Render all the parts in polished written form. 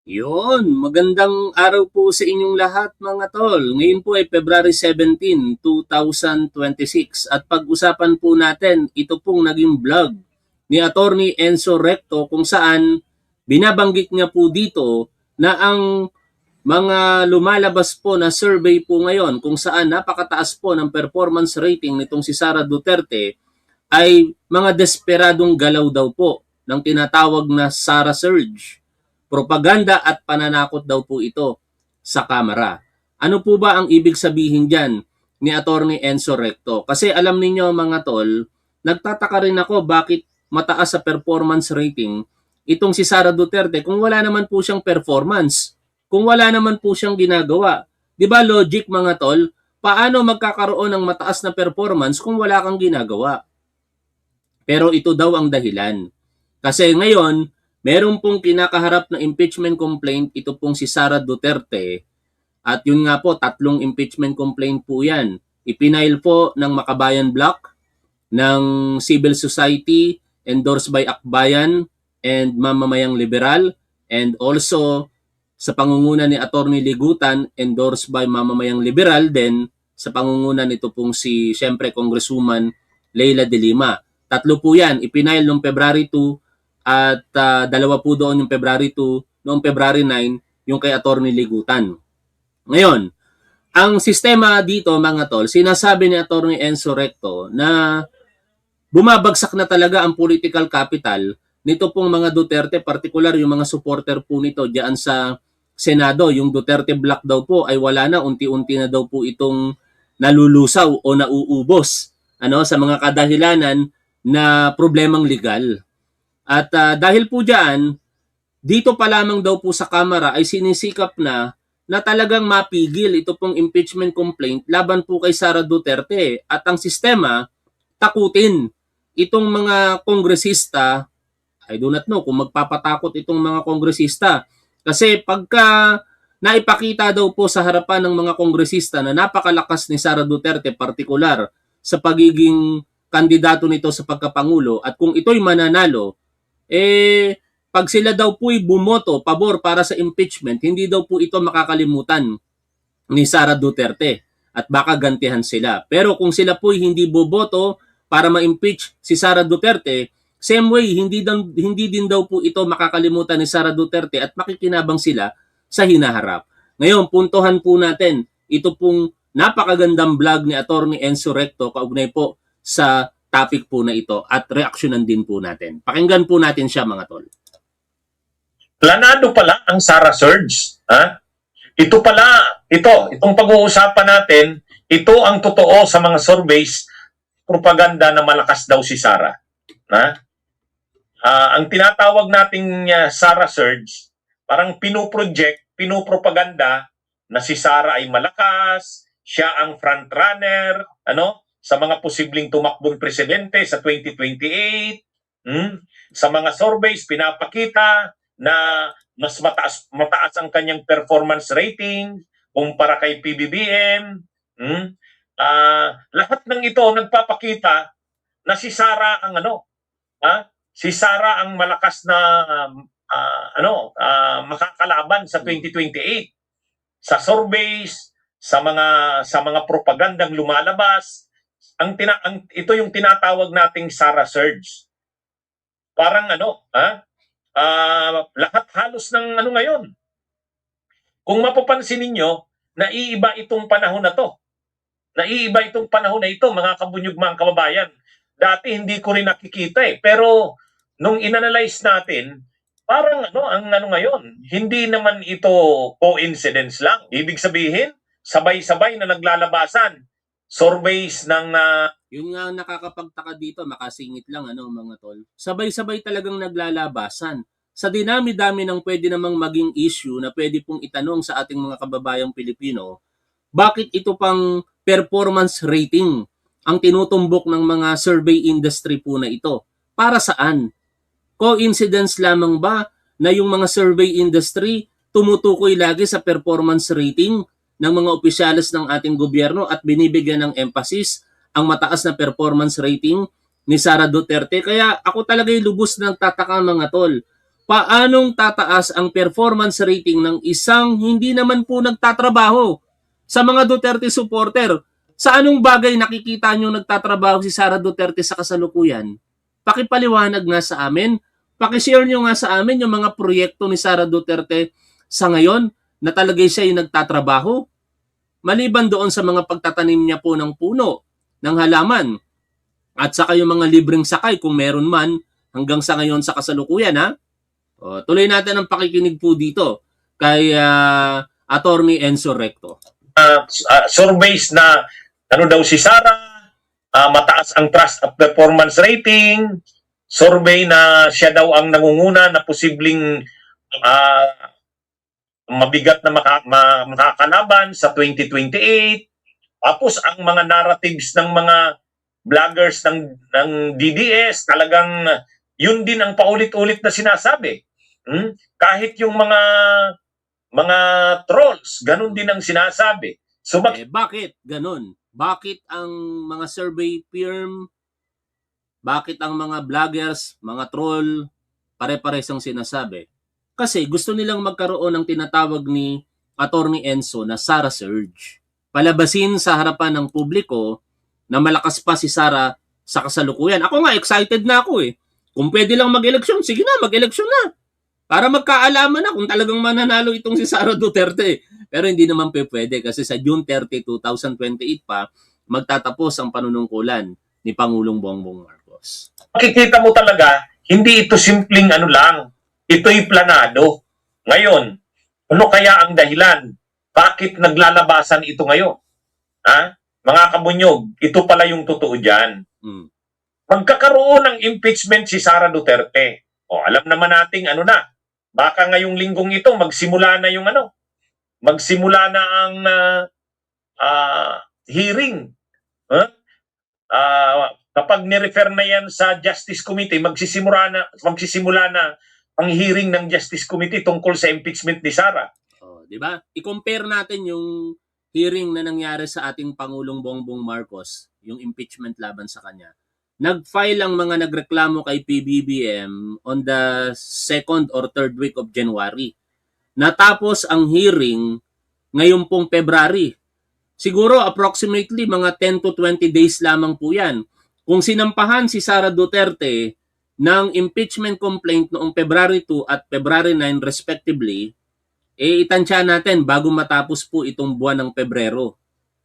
Yun, magandang araw po sa inyong lahat mga tol. Ngayon po ay February 17, 2026 at pag-usapan po natin ito pong naging vlog ni Attorney Enzo Recto kung saan binabanggit niya po dito na ang mga lumalabas po na survey po ngayon kung saan napakataas po ng performance rating nitong si Sara Duterte ay mga desperadong galaw daw po ng tinatawag na Sara Surge. Propaganda at pananakot daw po ito sa Kamara. Ano po ba ang ibig sabihin dyan ni Attorney Enzo Recto? Kasi alam ninyo mga tol, nagtataka rin ako bakit mataas sa performance rating itong si Sara Duterte kung wala naman po siyang performance, kung wala naman po siyang ginagawa. 'Di ba logic mga tol? Paano magkakaroon ng mataas na performance kung wala kang ginagawa? Pero ito daw ang dahilan. Kasi ngayon, meron pong kinakaharap na impeachment complaint, ito pong si Sara Duterte. At yun nga po, 3 impeachment complaint po yan. Ipinail po ng Makabayan Bloc, ng civil society, endorsed by Akbayan and Mamamayang Liberal, and also sa pangunguna ni Attorney Ligutan, endorsed by Mamamayang Liberal, then sa pangunguna nito pong si, syempre, Congresswoman Leila de Lima. Tatlo po yan, ipinail noong February 2 at dalawa po doon yung February 2, noong February 9, yung kay Attorney Ligutan. Ngayon, ang sistema dito mga tol, sinasabi ni Attorney Enzo Recto na bumabagsak na talaga ang political capital nito pong mga Duterte, particular yung mga supporter po nito diyan sa Senado. Yung Duterte block daw po ay wala na, unti-unti na daw po itong nalulusaw o nauubos sa mga kadahilanan na problemang legal. At dahil po diyan, dito pa lamang daw po sa Kamara ay sinisikap na talagang mapigil ito pong impeachment complaint laban po kay Sara Duterte. At ang sistema, takutin itong mga kongresista. I do not know kung magpapatakot itong mga kongresista. Kasi pagka naipakita daw po sa harapan ng mga kongresista na napakalakas ni Sara Duterte, partikular sa pagiging kandidato nito sa pagkapangulo, at kung ito'y mananalo, pag sila daw po'y bumoto pabor para sa impeachment, hindi daw po ito makakalimutan ni Sara Duterte at baka gantihan sila. Pero kung sila po'y hindi boboto para ma-impeach si Sara Duterte, same way, hindi din daw po ito makakalimutan ni Sara Duterte at makikinabang sila sa hinaharap. Ngayon, puntuhan po natin ito pong napakagandang vlog ni Attorney Enzo Recto kaugnay po sa topic po na ito at reaksyonan din po natin. Pakinggan po natin siya mga tol. Planado pala ang Sara Surge. Ha? Itong pag-uusapan natin, ito ang totoo sa mga surveys, propaganda na malakas daw si Sara. Ha? Ang tinatawag nating Sara Surge, parang pinupropaganda na si Sara ay malakas, siya ang frontrunner, sa mga posibleng tumakbong presidente sa 2028. Sa mga surveys, pinapakita na mas mataas ang kanyang performance rating kumpara kay PBBM. Lahat ng ito nagpapakita na si Sara ang si Sara ang malakas na makakalaban sa 2028. Sa surveys, sa mga propagandang lumalabas, ito yung tinatawag nating Sara Surge. Parang lahat halos ng ngayon. Kung mapapansin ninyo, naiiba itong panahon na to. Naiiba itong panahon na ito, mga kabunyog, mga kababayan. Dati hindi ko rin nakikita pero nung inanalyze natin, parang ang ngayon, hindi naman ito coincidence lang. Ibig sabihin, sabay-sabay na naglalabasan. Surveys ng yung nga nakakapagtaka dito, makasingit lang mga tol. Sabay-sabay talagang naglalabasan. Sa dinami-dami ng pwede namang maging issue na pwede pong itanong sa ating mga kababayang Pilipino, bakit ito pang performance rating ang tinutumbok ng mga survey industry po na ito? Para saan? Coincidence lamang ba na yung mga survey industry tumutukoy lagi sa performance rating ng mga opisyalis ng ating gobyerno at binibigyan ng emphasis ang mataas na performance rating ni Sara Duterte? Kaya ako talaga lubos ng tataka mga tol. paanong tataas ang performance rating ng isang hindi naman po nagtatrabaho? Sa mga Duterte supporter, sa anong bagay nakikita nyo nagtatrabaho si Sara Duterte sa kasalukuyan? Pakipaliwanag nga sa amin. Pakishare nyo nga sa amin yung mga proyekto ni Sara Duterte sa ngayon na talaga siya yung nagtatrabaho. Maliban doon sa mga pagtatanim niya po ng puno, ng halaman, at saka yung mga libreng sakay kung meron man hanggang sa ngayon sa kasalukuyan, ha? O, tuloy natin ang pakikinig po dito kay Attorney Enzo Recto. Surveys na ano daw si Sara, mataas ang trust of performance rating, survey na siya daw ang nangunguna na posibleng mabigat na makakalaban sa 2028. Tapos ang mga narratives ng mga vloggers ng DDS, talagang yun din ang paulit-ulit na sinasabi. Kahit yung mga trolls, ganun din ang sinasabi. So, bakit ganun? Bakit ang mga survey firm, bakit ang mga vloggers, mga troll, pare-pares ang sinasabi? Kasi gusto nilang magkaroon ng tinatawag ni Attorney Enzo na Sara Surge. Palabasin sa harapan ng publiko na malakas pa si Sara sa kasalukuyan. Ako nga, excited na ako eh. Kung pwede lang mag-eleksyon, sige na, mag-eleksyon na. Para magkaalaman na kung talagang mananalo itong si Sara Duterte. Pero hindi naman pwede kasi sa June 30, 2028 pa, magtatapos ang panunungkulan ni Pangulong Bongbong Marcos. Makikita mo talaga, hindi ito simpleng ano lang. Ito'y planado. Ngayon, ano kaya ang dahilan? Bakit naglalabasan ito ngayon? Ha? Mga kabunyog, ito pala yung totoo dyan. Magkakaroon ng impeachment si Sara Duterte. O, alam naman nating ano na. Baka ngayong linggong ito, magsimula na yung ano. Magsimula na ang hearing. Kapag nirefer na yan sa Justice Committee, magsisimula na ang hearing ng Justice Committee tungkol sa impeachment ni Sara. Di ba? I-compare natin yung hearing na nangyari sa ating Pangulong Bongbong Marcos, yung impeachment laban sa kanya. Nag-file ang mga nagreklamo kay PBBM on the 2nd or 3rd week of January. Natapos ang hearing ngayon pong February. Siguro approximately mga 10 to 20 days lamang po yan. Kung sinampahan si Sara Duterte ng impeachment complaint noong February 2 at February 9 respectively, itansya natin bago matapos po itong buwan ng Pebrero.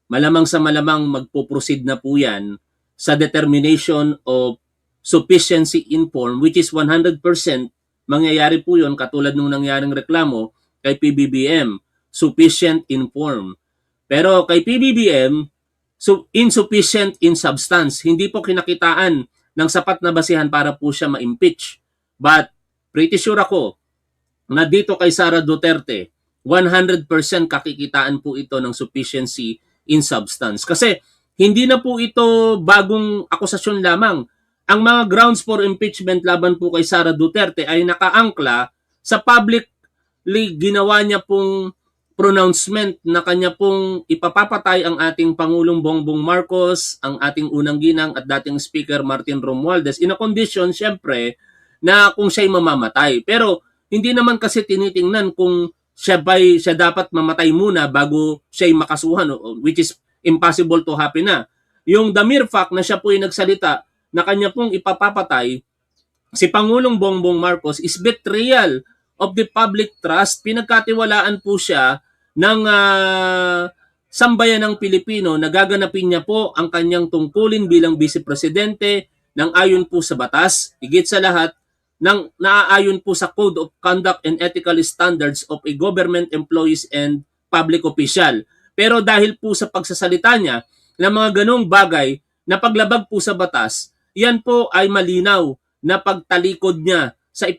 Malamang sa malamang magpo-proceed na po yan sa determination of sufficiency in form, which is 100% mangyayari po yun katulad nung nangyaring reklamo kay PBBM, sufficient in form. Pero kay PBBM, insufficient in substance. Hindi po kinakitaan ng sapat na basihan para po siya ma-impeach. But pretty sure ako na dito kay Sara Duterte, 100% kakikitaan po ito ng sufficiency in substance. Kasi hindi na po ito bagong akusasyon lamang. Ang mga grounds for impeachment laban po kay Sara Duterte ay nakaangkla sa publicly ginawa niya pong pronouncement na kanya pong ipapapatay ang ating Pangulong Bongbong Marcos, ang ating unang ginang at dating Speaker Martin Romualdez in a condition syempre na kung siya'y mamamatay. Pero hindi naman kasi tinitingnan kung siya dapat mamatay muna bago siya'y makasuhan, which is impossible to happen na. Yung the mere fact na siya po'y nagsalita na kanya pong ipapapatay si Pangulong Bongbong Marcos is betrayal of the public trust. Pinagkatiwalaan po siya ng sambayan ng Pilipino na gaganapin niya po ang kanyang tungkulin bilang Vice Presidente ng ayon po sa batas, higit sa lahat, ng naaayon po sa Code of Conduct and Ethical Standards of a Government Employees and Public Official. Pero dahil po sa pagsasalita niya ng mga ganong bagay na paglabag po sa batas, yan po ay malinaw na pagtalikod niya sa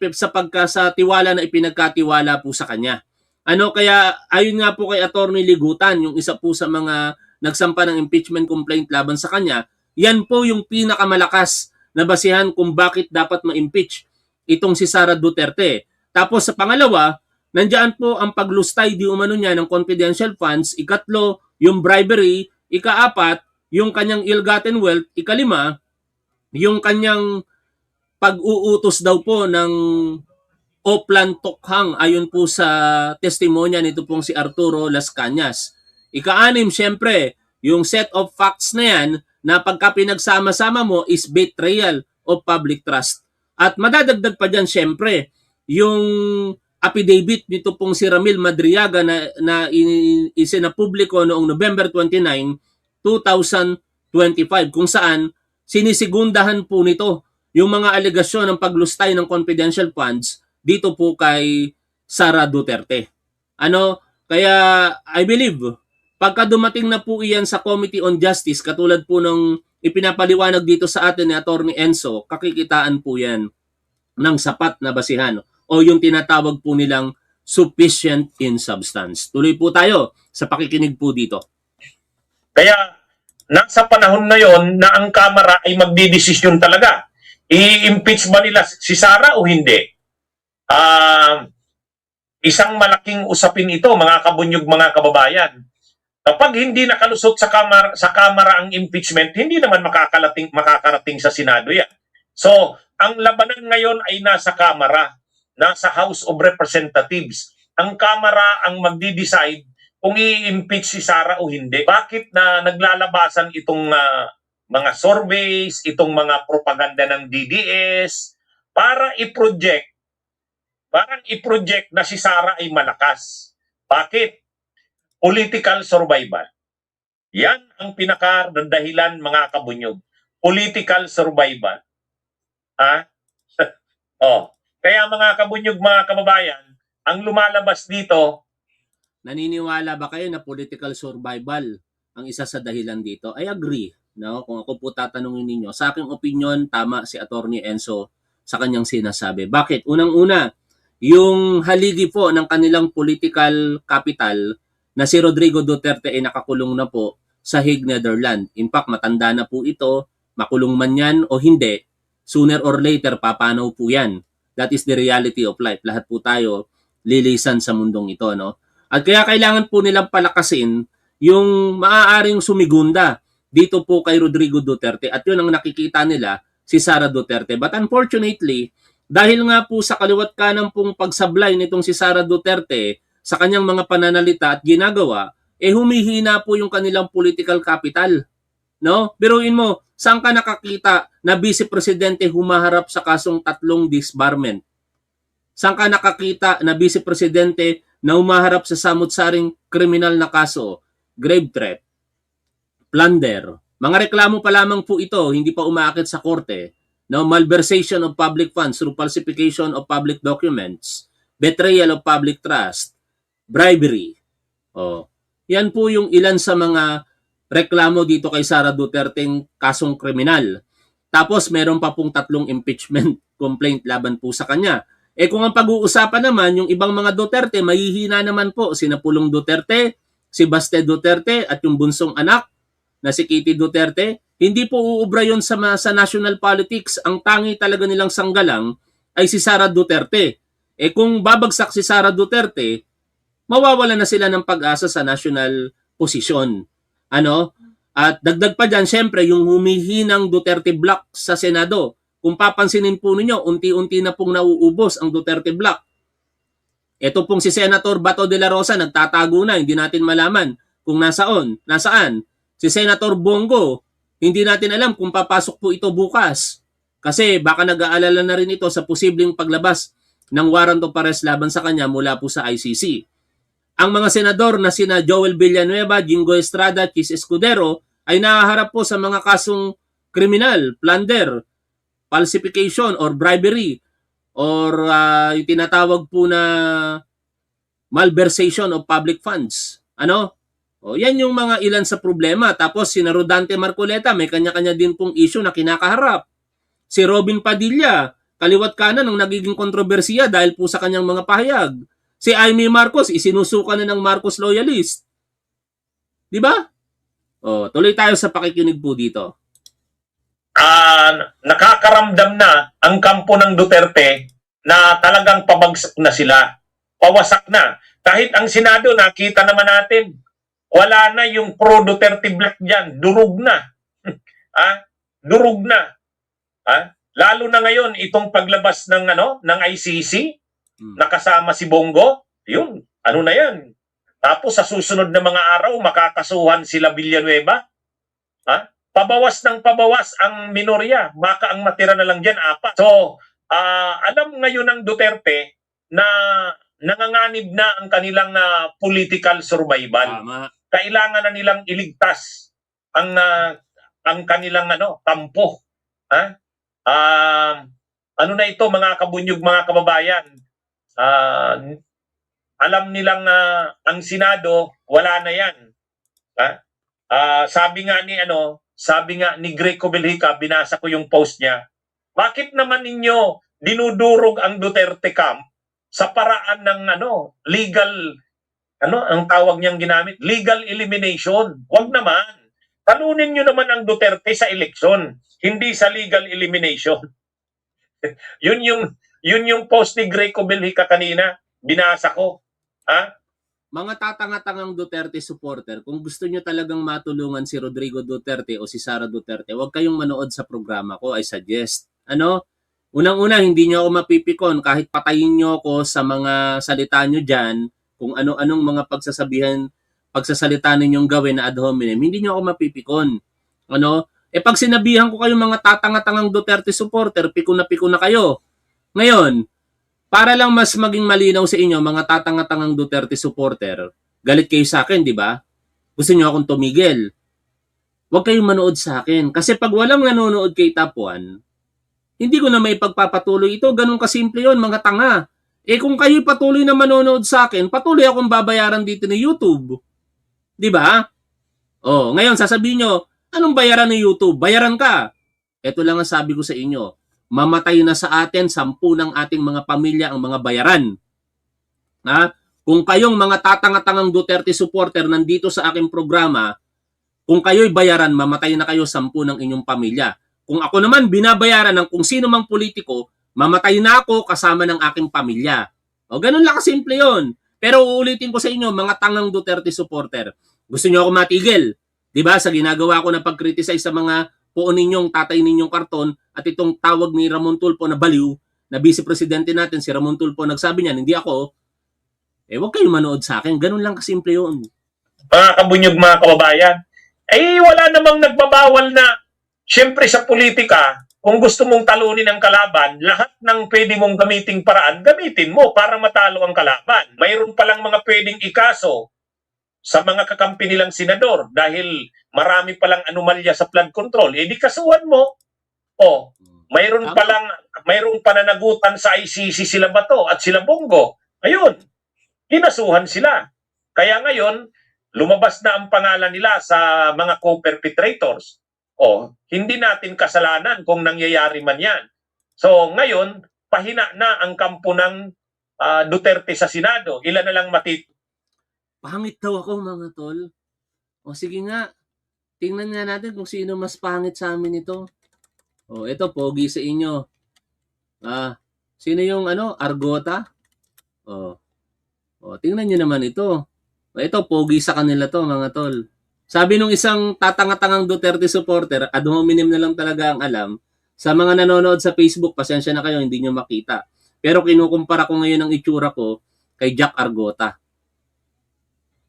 tiwala na ipinagkatiwala po sa kanya. Kaya ayon nga po kay Attorney Ligutan, yung isa po sa mga nagsampa ng impeachment complaint laban sa kanya, yan po yung pinakamalakas na basihan kung bakit dapat ma-impeach itong si Sara Duterte. Tapos sa pangalawa, nandiyan po ang paglustay di umano niya ng confidential funds. Ikatlo, yung bribery. Ikaapat, yung kanyang ill-gotten wealth. Ikalima, yung kanyang pag-uutos daw po ng o plantokhang ayon po sa testimonya nito pong si Arturo Las Cañas. Ika-anim, syempre, yung set of facts na yan na pagka pinagsama-sama mo is betrayal of public trust. At madadagdag pa dyan, syempre, yung affidavit nito pong si Ramil Madriaga na isinapubliko noong November 29, 2025 kung saan sinisigundahan po nito yung mga alegasyon ng paglustay ng confidential funds dito po kay Sara Duterte. Kaya I believe, pagka dumating na po iyan sa Committee on Justice, katulad po ng ipinapaliwanag dito sa atin ni Atty. Enzo, kakikitaan po yan ng sapat na basihan o yung tinatawag po nilang sufficient in substance. Tuloy po tayo sa pakikinig po dito. Kaya nasa panahon na yon na ang Kamara ay magdidesisyon talaga. I-impeach ba nila si Sara o hindi? Isang malaking usapin ito, mga kabunyog, mga kababayan. Kapag hindi nakalusot sa Kamara ang impeachment, hindi naman makakarating sa Senado yan. So, ang labanan ngayon ay nasa Kamara, nasa House of Representatives. Ang Kamara ang magdi-decide kung i-impeach si Sara o hindi. Bakit na naglalabasan itong mga surveys, itong mga propaganda ng DDS para i-project na si Sara ay malakas. Bakit? Political survival. Yan ang pinakadahilan, mga kabunyog. Political survival. Kaya mga kabunyog, mga kababayan, ang lumalabas dito. Naniniwala ba kayo na political survival ang isa sa dahilan dito? I agree. No? Kung ako po tatanungin ninyo, sa aking opinion, tama si Atty. Enzo sa kanyang sinasabi. Bakit? Unang-una, yung haligi po ng kanilang political capital na si Rodrigo Duterte ay nakakulong na po sa Hague, Netherlands. In fact, matanda na po ito, makulong man yan o hindi, sooner or later, papanaw po yan. That is the reality of life. Lahat po tayo lilisan sa mundong ito. No? At kaya kailangan po nilang palakasin yung maaaring sumigunda dito po kay Rodrigo Duterte. At yun ang nakikita nila, si Sara Duterte. But unfortunately, dahil nga po sa kaliwat kanan pong pagsablay nitong si Sara Duterte sa kanyang mga pananalita at ginagawa, humihina po yung kanilang political capital. No? Biruin mo, saan ka nakakita na Vice Presidente humaharap sa kasong 3 disbarment? Saan ka nakakita na Vice Presidente na humaharap sa samut-saring kriminal na kaso, grave threat, plunder? Mga reklamo pa lamang po ito, hindi pa umaakit sa korte. No, malversation of public funds through falsification of public documents, betrayal of public trust, bribery. Yan po yung ilan sa mga reklamo dito kay Sara Duterteng kasong kriminal. Tapos meron pa pong 3 impeachment complaint laban po sa kanya. Kung ang pag-uusapan naman, yung ibang mga Duterte, mahihina naman po. Sina Pulong Duterte, si Baste Duterte, at yung bunsong anak na si Kitty Duterte. Hindi po uubra yun sa national politics. Ang tangi talaga nilang sanggalang ay si Sara Duterte. Kung babagsak si Sara Duterte, mawawala na sila ng pag-asa sa national posisyon. At dagdag pa dyan, syempre, yung humihinang Duterte block sa Senado. Kung papansinin po ninyo, unti-unti na pong nauubos ang Duterte block. Ito pong si Senator Bato de la Rosa, nagtatago na, hindi natin malaman kung nasaan. Si Senator Bongo, hindi natin alam kung papasok po ito bukas. Kasi baka nag-aalala na rin ito sa posibleng paglabas ng warrant of arrest laban sa kanya mula po sa ICC. Ang mga senador na sina Joel Villanueva, Jingo Estrada, Chis Escudero ay nahaharap po sa mga kasong kriminal, plunder, falsification or bribery or yung tinatawag po na malversation of public funds. Yan yung mga ilan sa problema. Tapos si Rodante Marcoleta, may kanya-kanya din pong issue na kinakaharap. Si Robin Padilla, kaliwat kanan ang nagiging kontrobersiya dahil po sa kanyang mga pahayag. Si Amy Marcos, isinusuka na ng Marcos loyalist. Di ba? Tuloy tayo sa pakikinig po dito. Nakakaramdam na ang kampo ng Duterte na talagang pabagsak na sila. Pawasak na. Kahit ang Senado, nakita naman natin, wala na yung pro-Duterte block dyan. Durug na. Durug na. Lalo na ngayon, itong paglabas ng ICC, nakasama si Bongo, yun, ano na yan. Tapos sa susunod na mga araw, makakasuhan sila Villanueva. Ha? Pabawas ng pabawas ang minorya, baka ang matira na lang dyan, 4. So, alam ngayon ng Duterte na nanganganib na ang kanilang political survival. Tama. Kailangan na nilang iligtas ang kanilang kampo. Ha? Ano na ito, mga kabunyog, mga kababayan? Alam nilang ang Senado, wala na yan. Ha? Sabi nga ni Greco Belhica, binasa ko yung post niya, bakit naman ninyo dinudurog ang Duterte camp sa paraan ng legal, ang tawag niyang ginamit, legal elimination? Wag naman. Talunin nyo naman ang Duterte sa eleksyon, hindi sa legal elimination. yun yung post ni Greco Belhica kanina, binasa ko. Ha? Mga tatanga-tangang Duterte supporter, kung gusto nyo talagang matulungan si Rodrigo Duterte o si Sara Duterte, huwag kayong manood sa programa ko, I suggest. Unang-una, hindi nyo ako mapipikon kahit patayin nyo ako sa mga salita nyo dyan, kung ano-anong mga pagsasalita ninyong gawin na ad hominem, hindi nyo ako mapipikon. Pag sinabihan ko kayo mga tatanga-tangang Duterte supporter, pikon na kayo. Ngayon, para lang mas maging malinaw sa inyo, mga tatanga-tangang Duterte supporter, galit kayo sa akin, di ba? Gusto nyo akong tumigil. Huwag kayong manood sa akin. Kasi pag walang nanonood kay Top 1, hindi ko na may pagpapatuloy ito. Ganun kasimple yun, mga tanga. Kung kayo patuloy na manonood sa akin, patuloy akong babayaran dito ni YouTube. Di ba? Ngayon sasabihin nyo, anong bayaran ni YouTube? Bayaran ka. Ito lang ang sabi ko sa inyo. Mamatay na sa atin 10 ng ating mga pamilya ang mga bayaran. Kung kayong mga tatanga-tangang Duterte supporter nandito sa aking programa, kung kayo'y bayaran, mamatay na kayo 10 ng inyong pamilya. Kung ako naman binabayaran ng kung sino mang politiko, mamatay na ako kasama ng aking pamilya. Ganun lang kasimple yun. Pero uulitin ko sa inyo, mga tangang Duterte supporter, gusto nyo ako matigil? Diba? Sa ginagawa ko na pag-criticize sa mga poon ninyong, tatay ninyong karton, at itong tawag ni Ramon Tulfo na baliw, na vice-presidente natin, si Ramon Tulfo, nagsabi niyan, hindi ako, huwag kayong manood sa akin. Ganun lang kasimple yun. Mga kabunyog, mga kababayan, wala namang nagbabawal na, syempre sa politika, kung gusto mong talunin ang kalaban, lahat ng pwede mong gamiting paraan, gamitin mo para matalo ang kalaban. Mayroon palang mga pwedeng ikaso sa mga kakampi nilang senador dahil marami palang anomalya sa flood control, di kasuhan mo. Mayroon pananagutan sa ICC sila Bato at sila Bongo. Ayun, kinasuhan sila. Kaya ngayon, lumabas na ang pangalan nila sa mga co-perpetrators. Hindi natin kasalanan kung nangyayari man yan. So ngayon, pahina na ang kampo ng Duterte sa Senado. Ilan na lang Pangit daw ako, mga tol. Sige nga. Tingnan nga natin kung sino mas pangit sa amin ito. Ito, pogi sa inyo. Sino yung Argota? Tingnan nyo naman ito. Ito, pogi sa kanila to, mga tol. Sabi nung isang tatanga-tangang Duterte supporter, ad hominem na lang talaga ang alam, sa mga nanonood sa Facebook, pasensya na kayo, hindi nyo makita. Pero kinukumpara ko ngayon ang itsura ko kay Jack Argota.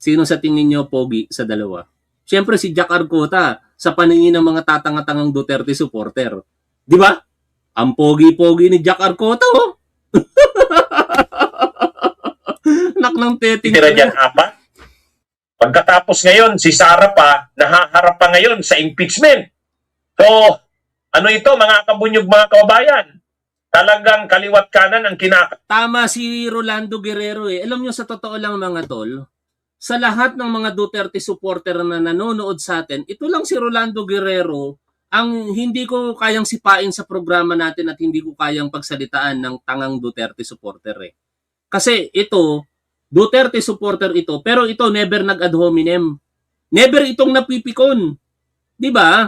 Sino sa tingin nyo pogi sa dalawa? Siyempre si Jack Argota sa paningin ng mga tatanga-tangang Duterte supporter. Di ba? Ang pogi-pogi ni Jack Argota, Nak ng teting. tira dyan, 4. Pagkatapos ngayon, si Sara pa, nahaharap pa ngayon sa impeachment. So, ito mga kabunyog, mga kababayan? Talagang kaliwat kanan ang Tama si Rolando Guerrero Alam nyo, sa totoo lang, mga tol, sa lahat ng mga Duterte supporter na nanonood sa atin, ito lang si Rolando Guerrero ang hindi ko kayang sipain sa programa natin at hindi ko kayang pagsalitaan ng tangang Duterte supporter. Kasi ito, Duterte supporter ito, pero ito never nag-ad hominem. Never itong napipikon. Di ba?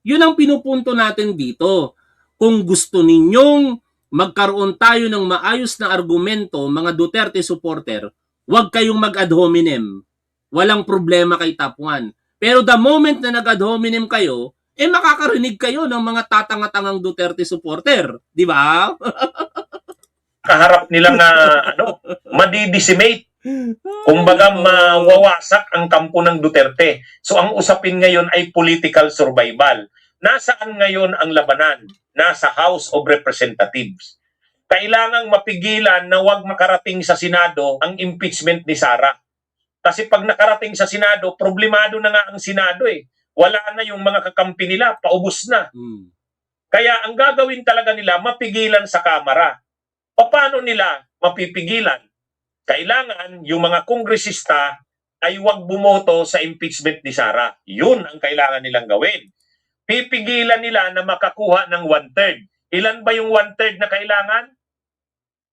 Yun ang pinupunto natin dito. Kung gusto ninyong magkaroon tayo ng maayos na argumento, mga Duterte supporter, huwag kayong mag-ad hominem. Walang problema kay Top 1. Pero the moment na nag-ad hominem kayo, makakarinig kayo ng mga tatanga-tangang Duterte supporter. Di ba? kaharap nilang madidecimate. Kumbaga mawawasak ang kampo ng Duterte. So ang usapin ngayon ay political survival. Nasaan ngayon ang labanan? Nasa House of Representatives. Kailangang mapigilan na wag makarating sa Senado ang impeachment ni Sara. Kasi pag nakarating sa Senado, problemado na nga ang Senado eh. Wala na yung mga kakampi nila, paubos na. Kaya ang gagawin talaga nila, mapigilan sa Kamara. Paano nila mapipigilan? Kailangan yung mga kongresista ay wag bumoto sa impeachment ni Sara. Yun ang kailangan nilang gawin. Pipigilan nila na makakuha ng 1/3. Ilan ba yung 1/3 na kailangan?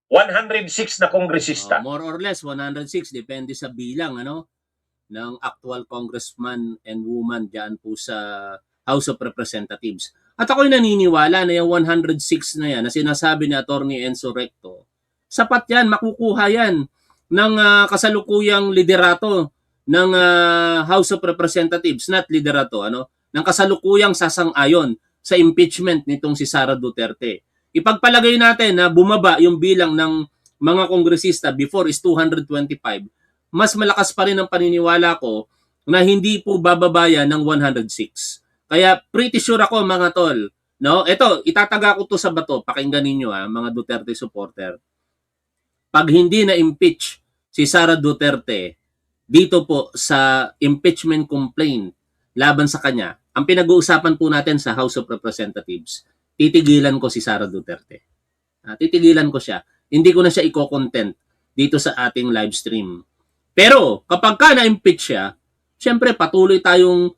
106 na kongresista. More or less 106 depende sa bilang ng actual congressman and woman diyan po sa House of Representatives. At ako'y naniniwala na yung 106 na yan na sinasabi ni Attorney Enzo Recto, sapat yan, makukuha yan ng kasalukuyang liderato ng House of Representatives, not liderato, ng kasalukuyang sasang-ayon sa impeachment nitong si Sara Duterte. Ipagpalagay natin na bumaba yung bilang ng mga kongresista before is 225, mas malakas pa rin ang paniniwala ko na hindi po bababaya ng 106. Kaya pretty sure ako mga tol, ito, itataga ko to sa bato, pakinggan ninyo mga Duterte supporter. Pag hindi na-impeach si Sara Duterte dito po sa impeachment complaint laban sa kanya, ang pinag-uusapan po natin sa House of Representatives, titigilan ko si Sara Duterte. Titigilan ko siya. Hindi ko na siya i-content dito sa ating live stream. Pero kapag ka na-impeach siya, syempre patuloy tayong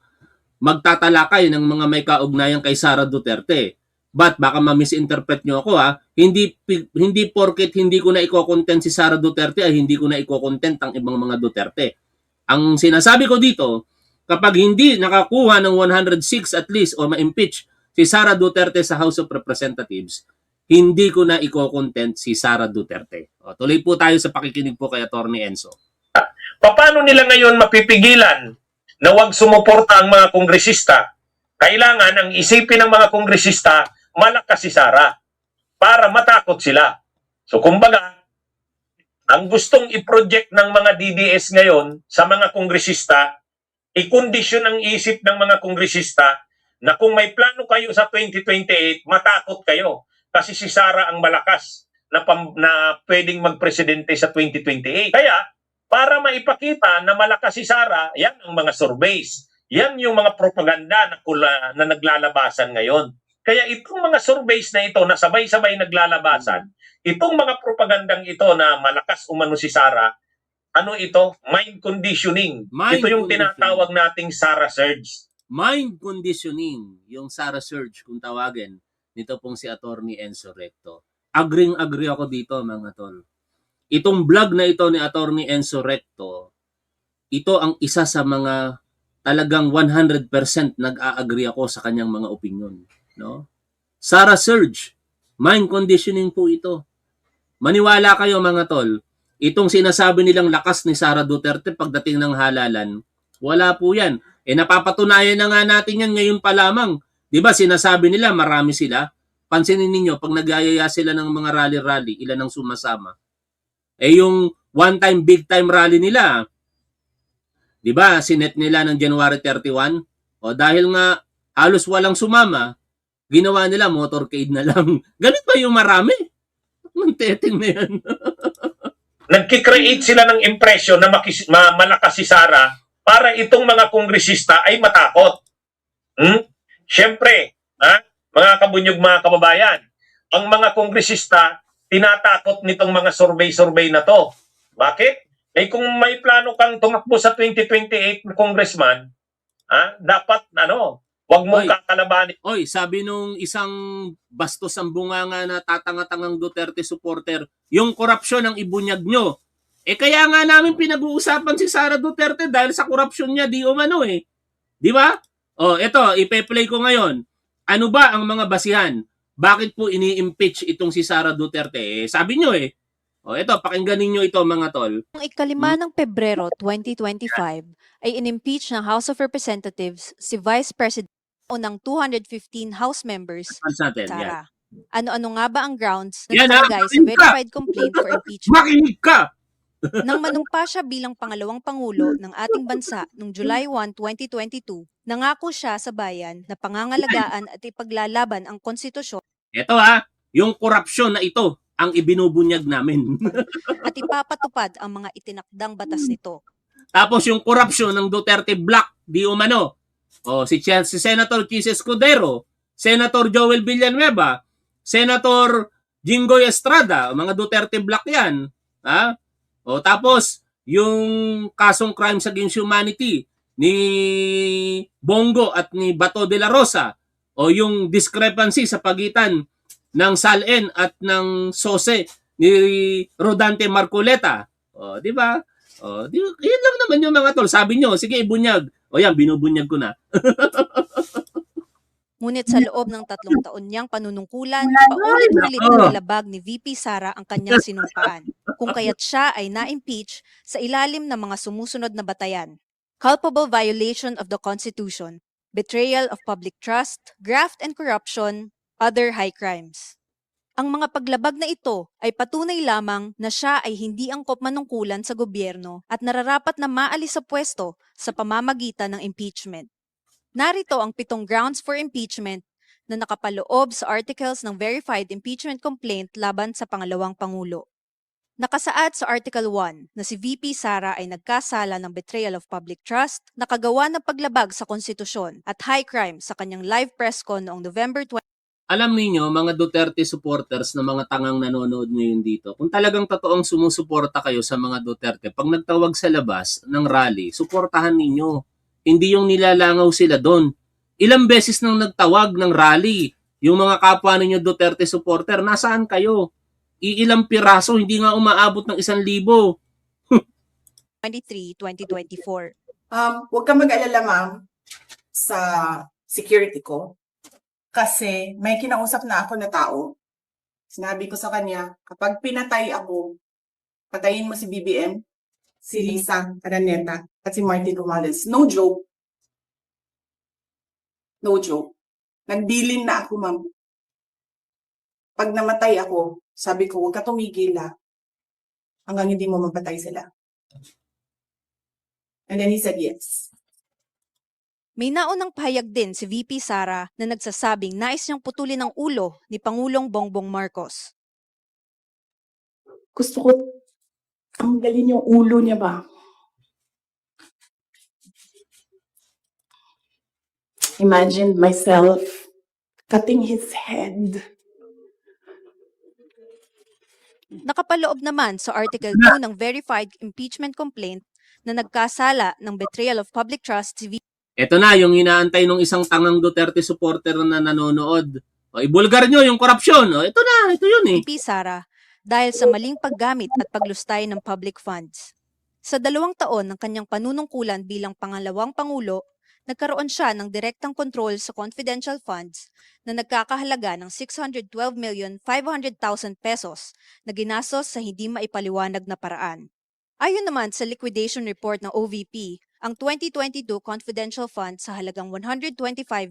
magtatalakay ng mga may kaugnayan kay Sara Duterte. But baka ma-misinterpret nyo ako hindi porket hindi ko na i-content si Sara Duterte ay hindi ko na i-content ang ibang mga Duterte. Ang sinasabi ko dito, kapag hindi nakakuha ng 106 at least o ma-impeach si Sara Duterte sa House of Representatives, hindi ko na i-content si Sara Duterte. Tuloy po tayo sa pakikinig po kay Attorney Enzo. Paano nila ngayon mapipigilan na wag sumuporta ang mga kongresista? Kailangan ang isipin ng mga kongresista, malakas si Sara para matakot sila. So kumbaga, ang gustong i-project ng mga DDS ngayon sa mga kongresista, i-kondisyon ang isip ng mga kongresista na kung may plano kayo sa 2028, matakot kayo. Kasi si Sara ang malakas na pwedeng magpresidente sa 2028. Kaya, para maipakita na malakas si Sara, yan ang mga surveys. Yan yung mga propaganda na naglalabasan ngayon. Kaya itong mga surveys na ito na sabay-sabay naglalabasan, itong mga propagandang ito na malakas umano si Sara, ito? Mind conditioning. Ito yung tinatawag nating Sara Surge. Mind conditioning, yung Sara Surge kung tawagin, nito pong si Attorney Enzo Recto. Agree ako dito mga tol. Itong vlog na ito ni Attorney Enzo Recto, ito ang isa sa mga talagang 100% nag-a-agree ako sa kanyang mga opinion. Sara Surge, mind conditioning po ito. Maniwala kayo mga tol, itong sinasabi nilang lakas ni Sara Duterte pagdating ng halalan, wala po yan. Napapatunayan na nga natin yan ngayon pa lamang. Diba sinasabi nila marami sila? Pansinin ninyo, pag nagyayaya sila ng mga rally-rally, ilan ang sumasama? Yung one-time, big-time rally nila, diba, sinet nila ng January 31? Dahil nga halos walang sumama, ginawa nila motorcade na lang. Ganun ba yung marami? Manteting na yan. Nagkikreate sila ng impression na malakas si Sara para itong mga kongresista ay matakot. Siyempre, mga kabunyog, mga kababayan, ang mga kongresista tinatakot nitong mga survey na to. Bakit? Kung may plano kang tumakbo sa 2028 na congressman, dapat wag mong kakalabanin. Sabi nung isang bastos ang bunganga na tatanga-tangang Duterte supporter, yung korupsyon ang ibunyag nyo. Kaya nga namin pinag-uusapan si Sara Duterte dahil sa korupsyon niya di umano Di ba? Ito, ipe-play ko ngayon. Ano ba ang mga basihan? Bakit po ini-impeach itong si Sara Duterte? Sabi nyo ito, pakinggan ninyo ito mga tol. Noong 5 ng Pebrero 2025 ay inimpeach ng House of Representatives si Vice President ng 215 House members, Natin, Sara. Ano-ano nga ba ang grounds na Yan, nakalagay sa makinig ka! verified complaint for impeachment? Makinig ka! Nang manumpa siya bilang pangalawang pangulo ng ating bansa noong July 1, 2022, nangako siya sa bayan na pangangalagaan at ipaglalaban ang konstitusyon Ito yung korupsyon na ito ang ibinubunyag namin. at ipapatupad ang mga itinakdang batas nito. Tapos yung korupsyon ng Duterte Black, di umano. Si Senator Chis Escudero, Senator Joel Villanueva, Senator Jinggoy Estrada, mga Duterte Black yan. Tapos, yung kasong crimes against humanity ni Bongo at ni Bato de la Rosa, o yung discrepancy sa pagitan ng SALN at ng SOSE ni Rodante Marcoleta. Di ba? Yun lang naman yung mga tol. Sabi nyo, sige ibunyag. Yan, binubunyag ko na. Ngunit sa loob ng 3 taon niyang panunungkulan, paulit-ulit na nilabag ni VP Sara ang kanyang sinumpaan, kung kaya't siya ay na-impeach sa ilalim ng mga sumusunod na batayan: culpable violation of the Constitution, betrayal of public trust, graft and corruption, other high crimes. Ang mga paglabag na ito ay patunay lamang na siya ay hindi angkop manungkulan sa gobyerno at nararapat na maalis sa pwesto sa pamamagitan ng impeachment. Narito ang 7 grounds for impeachment na nakapaloob sa articles ng verified impeachment complaint laban sa pangalawang pangulo. Nakasaad sa Article 1 na si VP Sara ay nagkasala ng betrayal of public trust, nakagawa ng paglabag sa konstitusyon at high crime sa kanyang live press con noong November 20. Alam niyo mga Duterte supporters na mga tangang nanonood ngayon dito, kung talagang totoong sumusuporta kayo sa mga Duterte, pag nagtawag sa labas ng rally, suportahan ninyo. Hindi yung nilalangaw sila doon. Ilang beses nang nagtawag ng rally, yung mga kapwa ninyo Duterte supporter, nasaan kayo? Iilang piraso, hindi nga umaabot ng 1,000. 23, 2024. Huwag kang mag-alala, ma'am, sa security ko. Kasi may kinausap na ako na tao. Sinabi ko sa kanya, kapag pinatay ako, patayin mo si BBM, si Lisa Araneta, at si Martin Romales. No joke. No joke. Nagdilin na ako, ma'am. Pag namatay ako, sabi ko, huwag ka tumigil hanggang hindi mo mapatay sila. And then he said yes. May naunang pahayag din si VP Sara na nagsasabing nais niyang putulin ang ulo ni Pangulong Bongbong Marcos. Gusto ko tanggalin yung ulo niya ba? Imagine myself cutting his head. Nakapaloob naman sa Article 2 ng verified impeachment complaint na nagkasala ng betrayal of public trust si VP Ito na yung inaantay ng isang tangang Duterte supporter na nanonood. Ibulgar nyo yung korupsyon. Ito yun eh. Sara dahil sa maling paggamit at paglustay ng public funds. Sa 2 taon ng kanyang panunungkulan bilang pangalawang pangulo, nagkaroon siya ng direktang kontrol sa confidential funds na nagkakahalaga ng 612,500,000 pesos na ginastos sa hindi maipaliwanag na paraan. Ayon naman sa liquidation report ng OVP, ang 2022 confidential fund sa halagang 125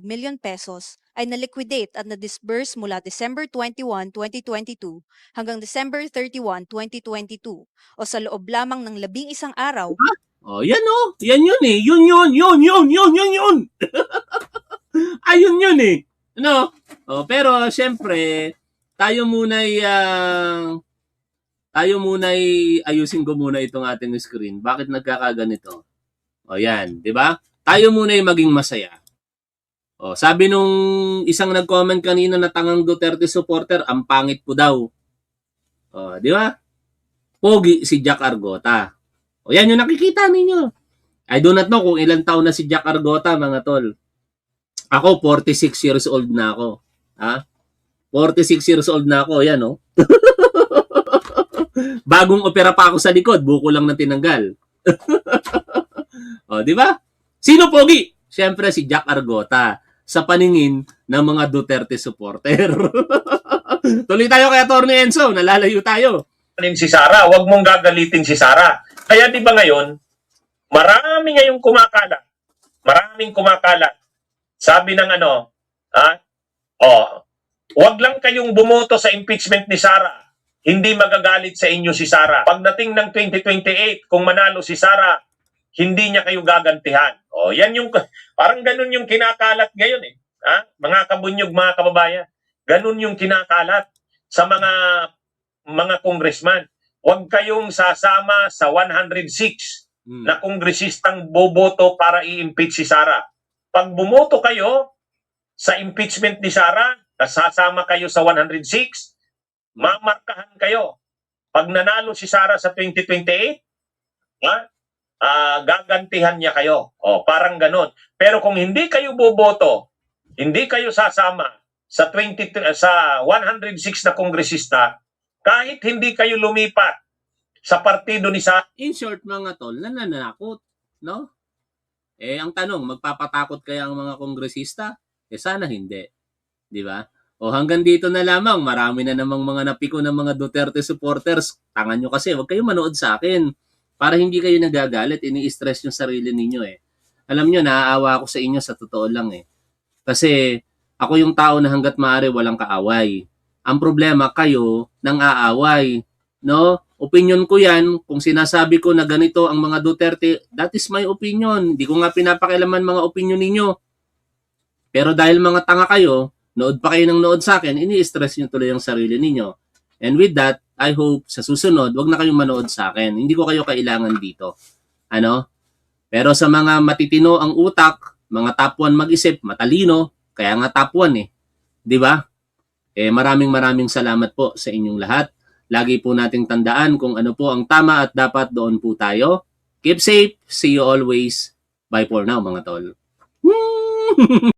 million pesos ay na-liquidate at na-disburse mula December 21, 2022 hanggang December 31, 2022 o sa loob lamang ng 11 araw. Yan yan yun eh. Yun. Ayun yun eh. Pero syempre, tayo muna'y ayusin ko muna itong ating screen. Bakit nagkakaganito? Yan, di ba? Tayo muna'y maging masaya. Sabi nung isang nag-comment kanina na tangang Duterte supporter, ang pangit po daw. Di ba? Pogi si Jack Argota. Yan yung nakikita ninyo. I do not know kung ilang taon na si Jack Argota, mga tol. Ako, 46 years old na ako. 46 years old na ako. Yan, Bagong opera pa ako sa likod, buko lang na tinanggal. Di ba? Sino pogi? Siyempre si Jack Argota sa paningin ng mga Duterte supporter. Tuloy tayo kay Atty. Enzo, nalalayo tayo. Si Sara, wag mong gagalitin si Sara. Kaya di ba ngayon, marami ngayong kumakalat. Maraming kumakalat. Sabi ng Huwag lang kayong bumoto sa impeachment ni Sara. Hindi magagalit sa inyo si Sara. Pagdating ng 2028, kung manalo si Sara, hindi niya kayo gagantihan. O, yan yung, parang ganun yung kinakalat ngayon eh. Ha? Mga kabunyog, mga kababayan. Ganun yung kinakalat sa mga congressman. Huwag kayong sasama sa 106 na kongresistang boboto para i-impeach si Sara. Pag bumoto kayo sa impeachment ni Sara, sasama kayo sa 106, mamarkahan kayo. Pag nanalo si Sara sa 2028, gagantihan niya kayo. O, parang ganon. Pero kung hindi kayo boboto, hindi kayo sasama sa 106 na kongresista, kahit hindi kayo lumipat sa partido ni Sara. In short, mga tol, nananakot, no? Eh, ang tanong, magpapatakot kaya ang mga kongresista? Eh, sana hindi. Di ba? O hanggang dito na lamang, marami na namang mga napiko ng mga Duterte supporters. Tangan nyo kasi, huwag kayo manood sa akin. Para hindi kayo nagagalit, ini-stress yung sarili ninyo eh. Alam nyo, naaawa ako sa inyo sa totoo lang eh. Kasi ako yung tao na hanggat maaari walang kaaway. Ang problema, kayo nang aaway. No? Opinion ko yan. Kung sinasabi ko na ganito ang mga Duterte, that is my opinion. Hindi ko nga pinapakialaman mga opinion ninyo. Pero dahil mga tanga kayo, nood pa kayo ng nood sa akin, ini-stress nyo tuloy ang sarili ninyo. And with that, I hope sa susunod, wag na kayong manood sa akin. Hindi ko kayo kailangan dito. Ano? Pero sa mga matitino ang utak, mga top 1 mag-isip, matalino, kaya nga top 1 eh. Di ba? Eh, maraming salamat po sa inyong lahat. Lagi po nating tandaan kung ano po ang tama at dapat doon po tayo. Keep safe. See you always. Bye for now, mga tol.